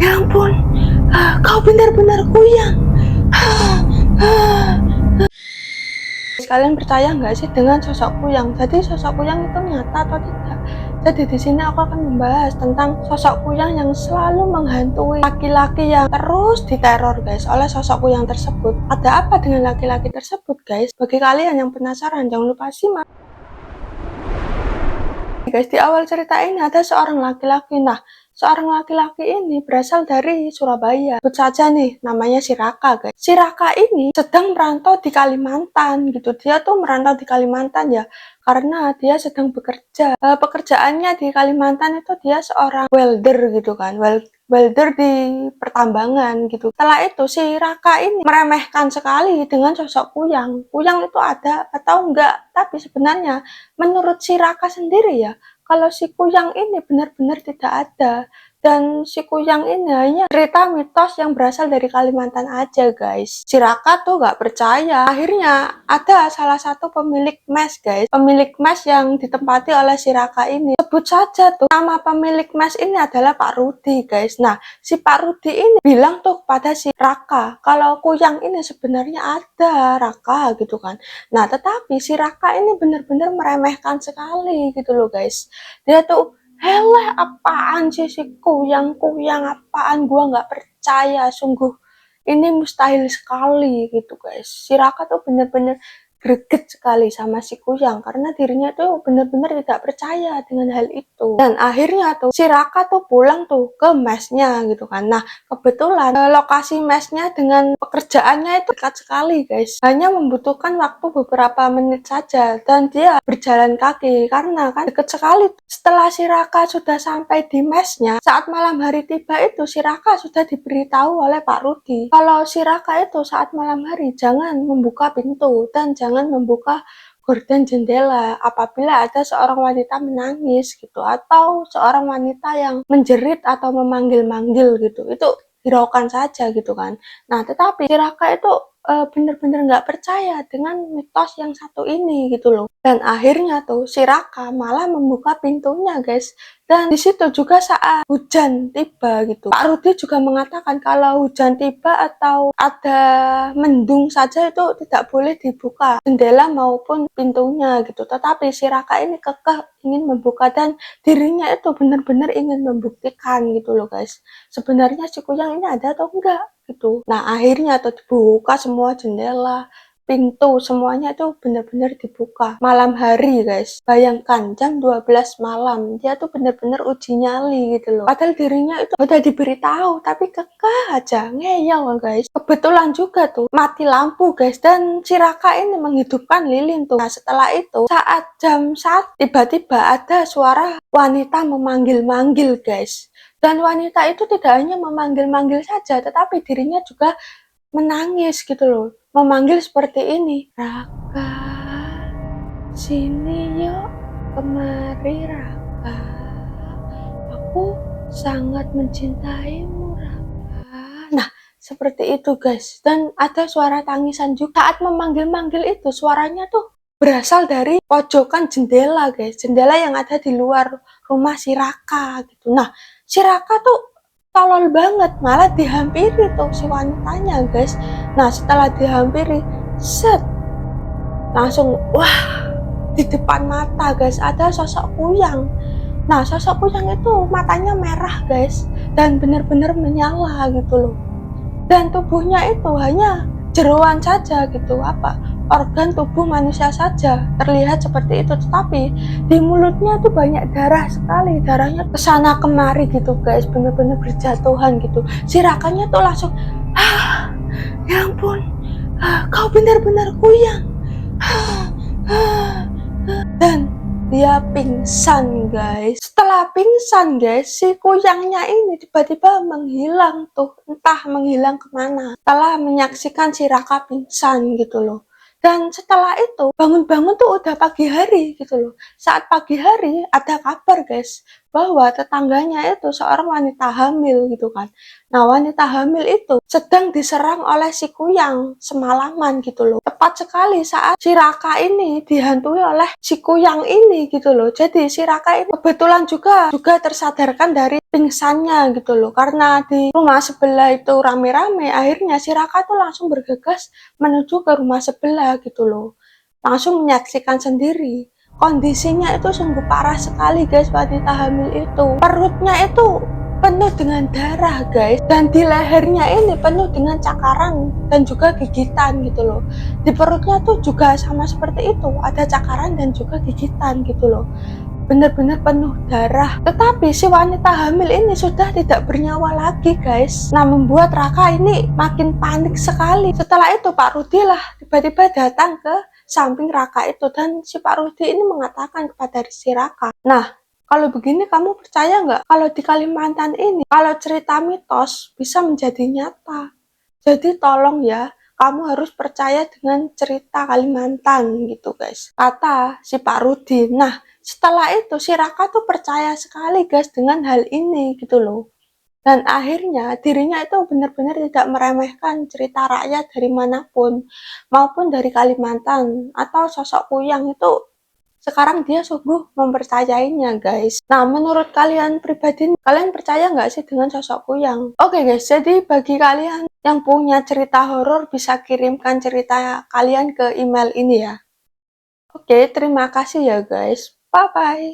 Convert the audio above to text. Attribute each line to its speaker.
Speaker 1: Ya ampun, kau benar-benar kuyang. Kalian percaya nggak sih dengan sosok kuyang? Jadi sosok kuyang itu nyata atau tidak? Jadi di sini aku akan membahas tentang sosok kuyang yang selalu menghantui laki-laki yang terus diteror guys oleh sosok kuyang tersebut. Ada apa dengan laki-laki tersebut guys? Bagi kalian yang penasaran jangan lupa simak. Guys, di awal cerita ini ada seorang laki-laki. Nah, seorang laki-laki ini berasal dari Surabaya. Sebut saja nih, namanya si Raka, guys. Si Raka ini sedang merantau di Kalimantan, gitu. Dia tuh merantau di Kalimantan ya, karena dia sedang bekerja. Pekerjaannya di Kalimantan itu dia seorang welder, gitu kan. Welder di pertambangan, gitu. Setelah itu, si Raka ini meremehkan sekali dengan sosok kuyang. Kuyang itu ada atau enggak, tapi sebenarnya menurut si Raka sendiri ya, kalau si kuyang ini benar-benar tidak ada. Dan si kuyang ini hanya cerita mitos yang berasal dari Kalimantan aja guys. Si Raka tuh gak percaya. Akhirnya ada salah satu pemilik mes guys. Pemilik mes yang ditempati oleh si Raka ini. Sebut saja tuh nama pemilik mes ini adalah Pak Rudi guys. Nah si Pak Rudi ini bilang tuh kepada si Raka kalau kuyang ini sebenarnya ada Raka gitu kan. Nah tetapi si Raka ini benar-benar meremehkan sekali gitu loh guys. Dia tuh heleh apaan sih si kuyang apaan, gua nggak percaya sungguh ini mustahil sekali gitu guys. Si Raka tuh bener-bener greget sekali sama si kuyang karena dirinya tuh bener-bener tidak percaya dengan hal itu. Dan akhirnya tuh si Raka tuh pulang tuh ke mesnya gitu kan. Nah kebetulan lokasi mesnya dengan pekerjaannya itu dekat sekali guys. Hanya membutuhkan waktu beberapa menit saja dan dia berjalan kaki karena kan deket sekali. Setelah si Raka sudah sampai di mesnya, saat malam hari tiba itu si Raka sudah diberitahu oleh Pak Rudi kalau si Raka itu saat malam hari jangan membuka pintu dan jangan membuka gorden jendela apabila ada seorang wanita menangis gitu atau seorang wanita yang menjerit atau memanggil-manggil gitu. Itu hiraukan saja gitu kan. Nah tetapi si Raka itu bener-bener nggak percaya dengan mitos yang satu ini gitu loh. Dan akhirnya tuh si Raka malah membuka pintunya guys. Dan di situ juga saat hujan tiba gitu. Pak Rudi juga mengatakan kalau hujan tiba atau ada mendung saja itu tidak boleh dibuka jendela maupun pintunya gitu. Tetapi si Raka ini kekeh ingin membuka dan dirinya itu benar-benar ingin membuktikan gitu loh guys. Sebenarnya si kuyang ini ada atau enggak gitu. Nah akhirnya tuh dibuka semua jendela, pintu semuanya itu benar-benar dibuka malam hari guys. Bayangkan jam 12 malam dia tuh benar-benar uji nyali gitu loh. Padahal dirinya itu udah diberitahu tapi kekeh aja ngeyel guys. Kebetulan juga tuh mati lampu guys dan si Raka ini menghidupkan lilin tuh. Nah setelah itu saat jam 1 tiba-tiba ada suara wanita memanggil-manggil guys. Dan wanita itu tidak hanya memanggil-manggil saja tetapi dirinya juga menangis gitu loh. Memanggil seperti ini, Raka, sini yuk, kemari Raka, aku sangat mencintaimu Raka. Nah, seperti itu guys. Dan ada suara tangisan juga. Saat memanggil-manggil itu, suaranya tuh berasal dari pojokan jendela guys. Jendela yang ada di luar rumah si Raka gitu. Nah, si Raka tuh tolol banget, malah dihampiri tuh si wanitanya guys. Nah setelah dihampiri set langsung wah di depan mata guys ada sosok kuyang. Nah sosok kuyang itu matanya merah guys dan benar-benar menyala gitu loh. Dan tubuhnya itu hanya jeroan saja gitu, apa organ tubuh manusia saja terlihat seperti itu, tetapi di mulutnya tuh banyak darah sekali, darahnya kesana kemari gitu guys, bener-bener berjatuhan gitu. Si Rakanya tuh langsung ya ampun, kau benar-benar kuyang. Dan dia pingsan guys. Setelah pingsan guys, si kuyangnya ini tiba-tiba menghilang tuh, entah menghilang kemana. Setelah menyaksikan si Raka pingsan gitu loh. Dan setelah itu bangun-bangun tuh udah pagi hari gitu loh. Saat pagi hari ada kabar guys bahwa tetangganya itu seorang wanita hamil gitu kan. Nah, wanita hamil itu sedang diserang oleh si Kuyang semalaman gitu loh. Tepat sekali saat si Raka ini dihantui oleh si Kuyang ini gitu loh. Jadi si Raka ini kebetulan juga tersadarkan dari pingsannya gitu loh. Karena di rumah sebelah itu rame-rame, akhirnya si Raka tuh langsung bergegas menuju ke rumah sebelah gitu loh. Langsung menyaksikan sendiri. Kondisinya itu sungguh parah sekali guys, wanita hamil itu. Perutnya itu penuh dengan darah guys, dan di lehernya ini penuh dengan cakaran dan juga gigitan gitu loh. Di perutnya tuh juga sama seperti itu, ada cakaran dan juga gigitan gitu loh. Benar-benar penuh darah. Tetapi si wanita hamil ini sudah tidak bernyawa lagi guys. Nah, membuat Raka ini makin panik sekali. Setelah itu Pak Rudi lah tiba-tiba datang ke samping Raka itu, dan si Pak Rudi ini mengatakan kepada si Raka, nah, kalau begini kamu percaya nggak kalau di Kalimantan ini, kalau cerita mitos bisa menjadi nyata. Jadi tolong ya, kamu harus percaya dengan cerita Kalimantan gitu guys, kata si Pak Rudi. Nah, setelah itu si Raka tuh percaya sekali guys dengan hal ini gitu loh. Dan akhirnya dirinya itu benar-benar tidak meremehkan cerita rakyat dari manapun, maupun dari Kalimantan atau sosok Kuyang itu. Sekarang dia sungguh mempercayainya guys. Nah, menurut kalian pribadi, kalian percaya nggak sih dengan sosok Kuyang? Oke guys, jadi bagi kalian yang punya cerita horor bisa kirimkan cerita kalian ke email ini ya. Oke, terima kasih ya guys. Bye-bye.